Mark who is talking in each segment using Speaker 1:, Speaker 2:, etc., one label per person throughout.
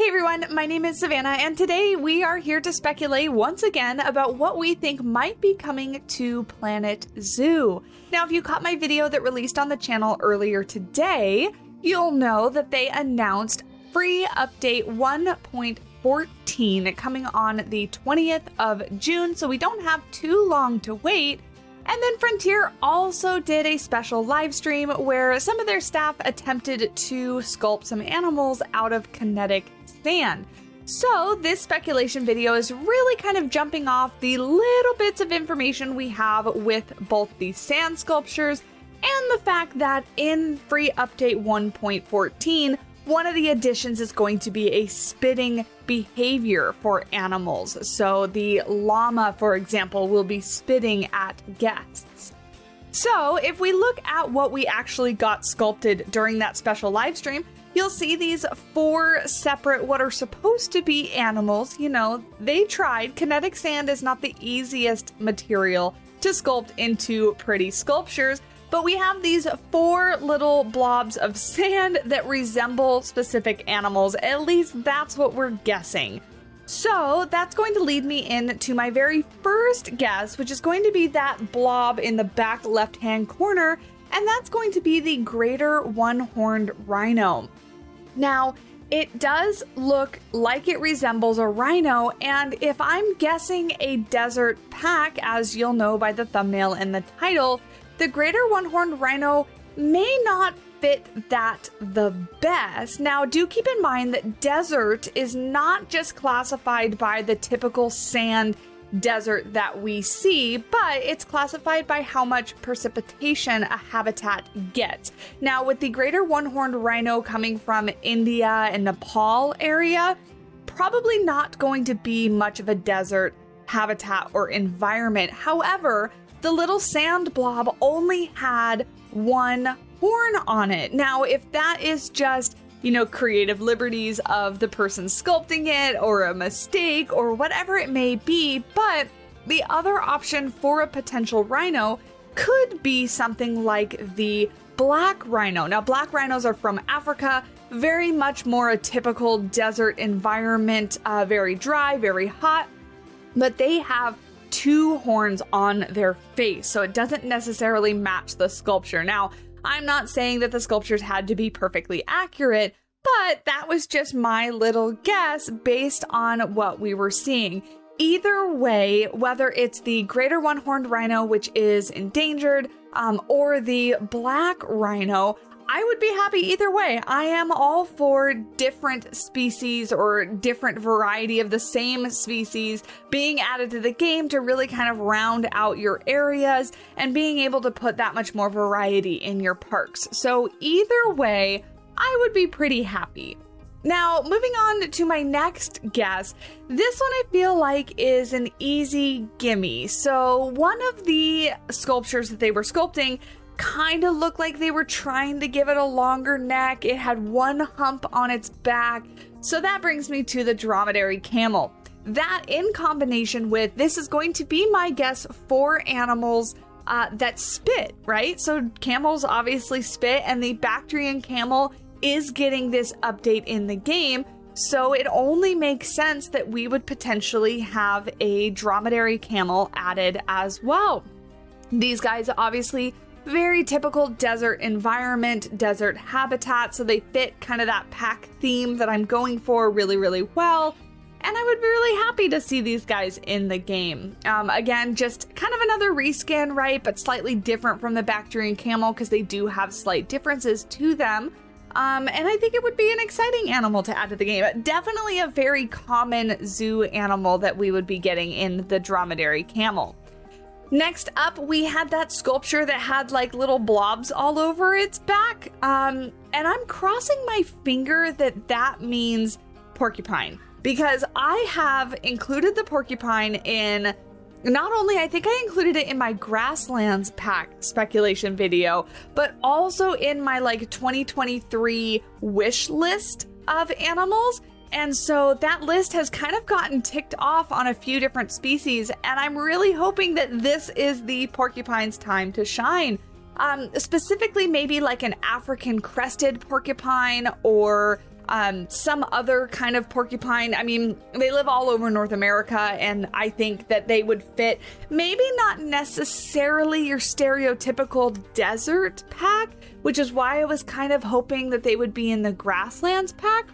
Speaker 1: everyone, my name is Savannah, and today we are here to speculate once again about what we think might be coming to Planet Zoo. Now, if you caught my video that released on the channel earlier today, you'll know that they announced free update 1.14 coming on the 20th of June, so we don't have too long to wait. And then Frontier also did a special live stream where some of their staff attempted to sculpt some animals out of kinetic sand. So this speculation video is really kind of jumping off the little bits of information we have with both the sand sculptures and the fact that in free update 1.14, one of the additions is going to be a spitting behavior for animals. So the llama, for example, will be spitting at guests. So if we look at what we actually got sculpted during that special live stream, you'll see these 4 separate what are supposed to be animals. You know, they tried. Kinetic sand is not the easiest material to sculpt into pretty sculptures. But we have these 4 little blobs of sand that resemble specific animals. At least that's what we're guessing. So that's going to lead me into my very first guess, which is going to be that blob in the back left-hand corner, and that's going to be the greater one-horned rhino. Now, it does look like it resembles a rhino, and if I'm guessing a desert pack, as you'll know by the thumbnail and the title, the greater one-horned rhino may not fit that the best. Now, do keep in mind that desert is not just classified by the typical sand desert that we see, but it's classified by how much precipitation a habitat gets. Now, with the greater one-horned rhino coming from India and Nepal area, probably not going to be much of a desert habitat or environment. However, the little sand blob only had 1 horn on it. Now, if that is just, you know, creative liberties of the person sculpting it or a mistake or whatever it may be, but the other option for a potential rhino could be something like the black rhino. Now, black rhinos are from Africa, very much more a typical desert environment, very dry, very hot, but they have 2 horns on their face, so it doesn't necessarily match the sculpture. Now, I'm not saying that the sculptures had to be perfectly accurate, but that was just my little guess based on what we were seeing. Either way, whether it's the greater one-horned rhino, which is endangered, or the black rhino, I would be happy either way. I am all for different species or different variety of the same species being added to the game to really kind of round out your areas and being able to put that much more variety in your parks. So either way, I would be pretty happy. Now, moving on to my next guess, this one I feel like is an easy gimme. So one of the sculptures that they were sculpting kind of looked like they were trying to give it a longer neck. It had 1 hump on its back. So that brings me to the dromedary camel. That in combination with, this is going to be my guess for animals that spit, right? So camels obviously spit, and the Bactrian camel is getting this update in the game. So it only makes sense that we would potentially have a dromedary camel added as well. These guys obviously very typical desert environment, desert habitat, so they fit kind of that pack theme that I'm going for really, really well. And I would be really happy to see these guys in the game. Again, just kind of another reskin, right? But slightly different from the Bactrian camel because they do have slight differences to them. And I think it would be an exciting animal to add to the game. Definitely a very common zoo animal that we would be getting in the dromedary camel. Next up, we had that sculpture that had like little blobs all over its back. And I'm crossing my finger that that means porcupine, because I have included the porcupine in, not only I think I included it in my grasslands pack speculation video, but also in my like 2023 wish list of animals. And so that list has kind of gotten ticked off on a few different species, and I'm really hoping that this is the porcupine's time to shine. Specifically maybe like an African crested porcupine or some other kind of porcupine. I mean, they live all over North America, and I think that they would fit maybe not necessarily your stereotypical desert pack, which is why I was kind of hoping that they would be in the grasslands pack.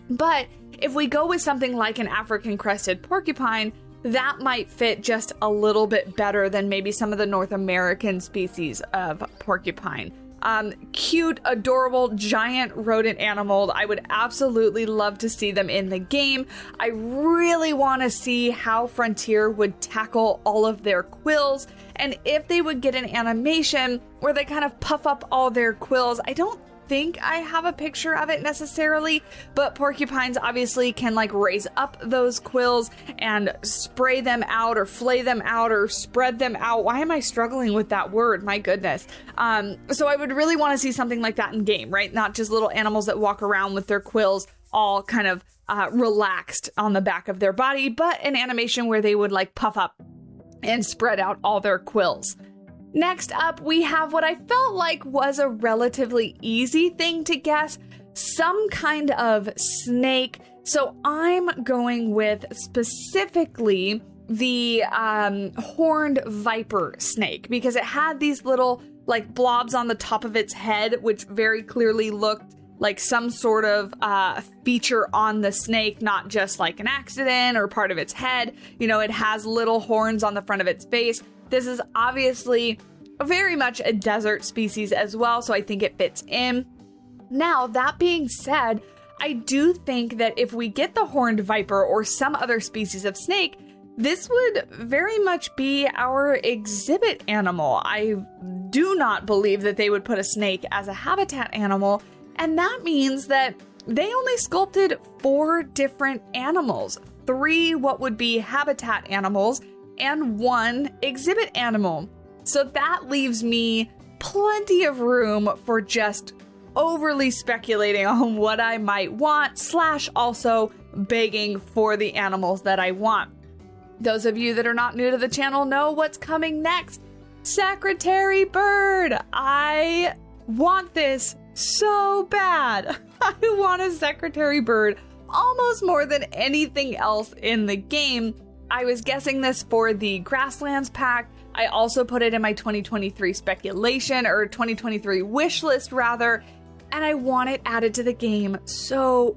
Speaker 1: But if we go with something like an African crested porcupine, that might fit just a little bit better than maybe some of the North American species of porcupine. Cute, adorable, giant rodent animal. I would absolutely love to see them in the game. I really want to see how Frontier would tackle all of their quills, and if they would get an animation where they kind of puff up all their quills. I don't think I have a picture of it necessarily, but porcupines obviously can like raise up those quills and spray them out or flay them out or spread them out. Why am I struggling with that word? My goodness. So I would really want to see something like that in game, right? Not just little animals that walk around with their quills all kind of relaxed on the back of their body, but an animation where they would like puff up and spread out all their quills. Next up, we have what I felt like was a relatively easy thing to guess, some kind of snake. So I'm going with specifically the horned viper snake, because it had these little like blobs on the top of its head, which very clearly looked like some sort of feature on the snake, not just like an accident or part of its head. You know, it has little horns on the front of its face. This is obviously very much a desert species as well, so I think it fits in. Now, that being said, I do think that if we get the horned viper or some other species of snake, this would very much be our exhibit animal. I do not believe that they would put a snake as a habitat animal, and that means that they only sculpted 4 different animals, 3 what would be habitat animals, and 1 exhibit animal. So that leaves me plenty of room for just overly speculating on what I might want, / also begging for the animals that I want. Those of you that are not new to the channel know what's coming next. Secretary Bird! I want this so bad. I want a Secretary Bird almost more than anything else in the game. I was guessing this for the Grasslands pack. I also put it in my 2023 speculation, or 2023 wish list rather, and I want it added to the game so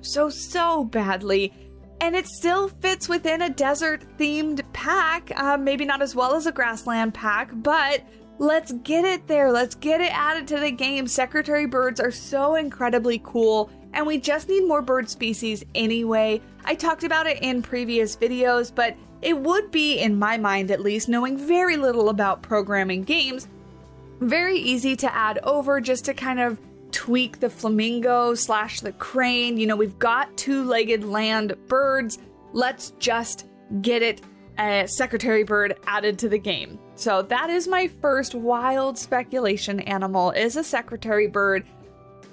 Speaker 1: badly. And it still fits within a desert themed pack, maybe not as well as a grassland pack, but let's get it there. Let's get it added to the game. Secretary birds are so incredibly cool, and we just need more bird species anyway. I talked about it in previous videos, but it would be, in my mind at least, knowing very little about programming games, very easy to add over just to kind of tweak the flamingo / the crane. You know, we've got 2-legged land birds. Let's just get it, a Secretary Bird, added to the game. So that is my first wild speculation animal, is a Secretary Bird.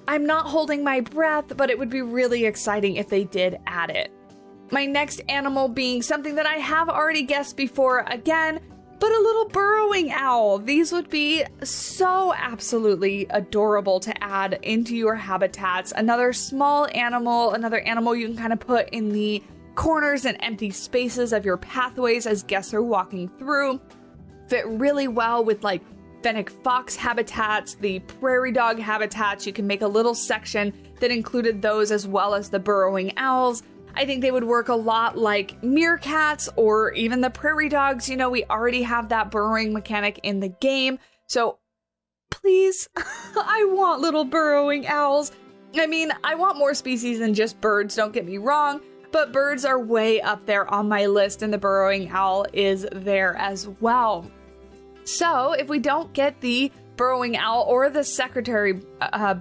Speaker 1: I'm not holding my breath, but it would be really exciting if they did add it. My next animal being something that I have already guessed before again, but a little burrowing owl. These would be so absolutely adorable to add into your habitats. Another small animal, another animal you can kind of put in the corners and empty spaces of your pathways as guests are walking through. Fit really well with like fennec fox habitats, the prairie dog habitats. You can make a little section that included those as well as the burrowing owls. I think they would work a lot like meerkats or even the prairie dogs. You know, we already have that burrowing mechanic in the game. So please, I want little burrowing owls. I mean, I want more species than just birds, don't get me wrong, but birds are way up there on my list, and the burrowing owl is there as well. So if we don't get the burrowing owl or the Secretary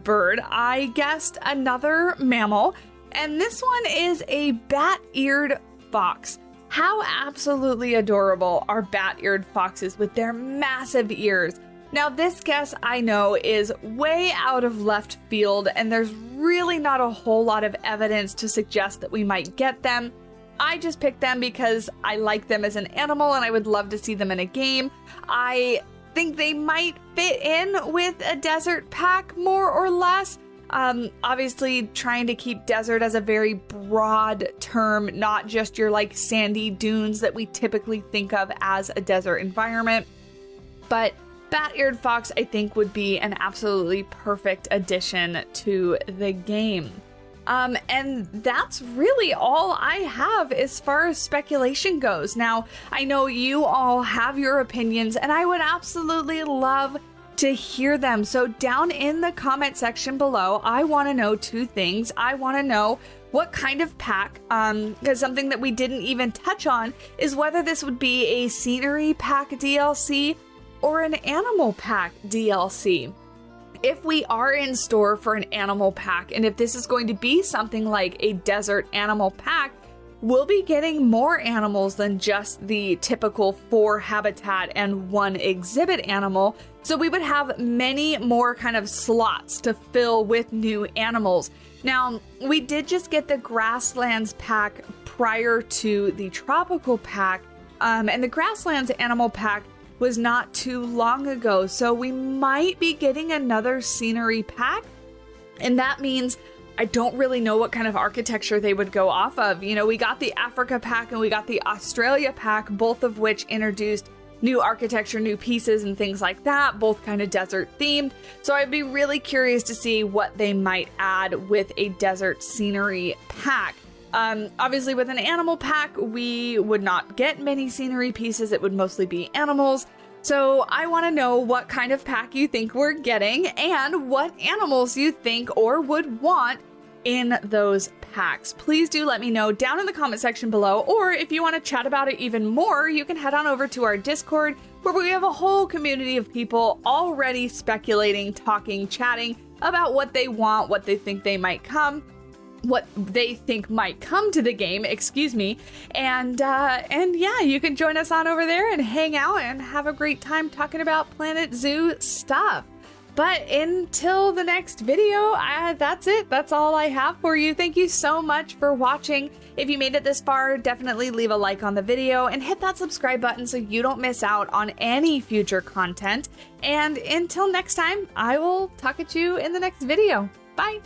Speaker 1: Bird, I guessed another mammal. And this one is a bat-eared fox. How absolutely adorable are bat-eared foxes with their massive ears. Now this guess I know is way out of left field, and there's really not a whole lot of evidence to suggest that we might get them. I just picked them because I like them as an animal and I would love to see them in a game. I think they might fit in with a desert pack more or less. Obviously trying to keep desert as a very broad term, not just your like sandy dunes that we typically think of as a desert environment. But bat-eared fox, I think, would be an absolutely perfect addition to the game. And that's really all I have as far as speculation goes. Now, I know you all have your opinions, and I would absolutely love to hear them. So down in the comment section below, I want to know two things. I want to know what kind of pack, because something that we didn't even touch on is whether this would be a scenery pack DLC or an animal pack DLC. If we are in store for an animal pack, and if this is going to be something like a desert animal pack, we'll be getting more animals than just the typical 4 habitat and 1 exhibit animal. So we would have many more kind of slots to fill with new animals. Now, we did just get the grasslands pack prior to the tropical pack, and the grasslands animal pack was not too long ago, so we might be getting another scenery pack, and that means I don't really know what kind of architecture they would go off of. You know, we got the Africa pack and we got the Australia pack, both of which introduced new architecture, new pieces, and things like that, both kind of desert themed. So I'd be really curious to see what they might add with a desert scenery pack. Obviously with an animal pack, we would not get many scenery pieces. It would mostly be animals. So I want to know what kind of pack you think we're getting and what animals you think or would want in those packs. Please do let me know down in the comment section below, or if you want to chat about it even more, you can head on over to our Discord, where we have a whole community of people already speculating, talking, chatting about what they want, what they think they might come, what they think might come to the game, excuse me, and yeah, you can join us on over there and hang out and have a great time talking about Planet Zoo stuff. But until the next video, that's it. That's all I have for you. Thank you so much for watching. If you made it this far, definitely leave a like on the video and hit that subscribe button so you don't miss out on any future content. And until next time, I will talk at you in the next video. Bye!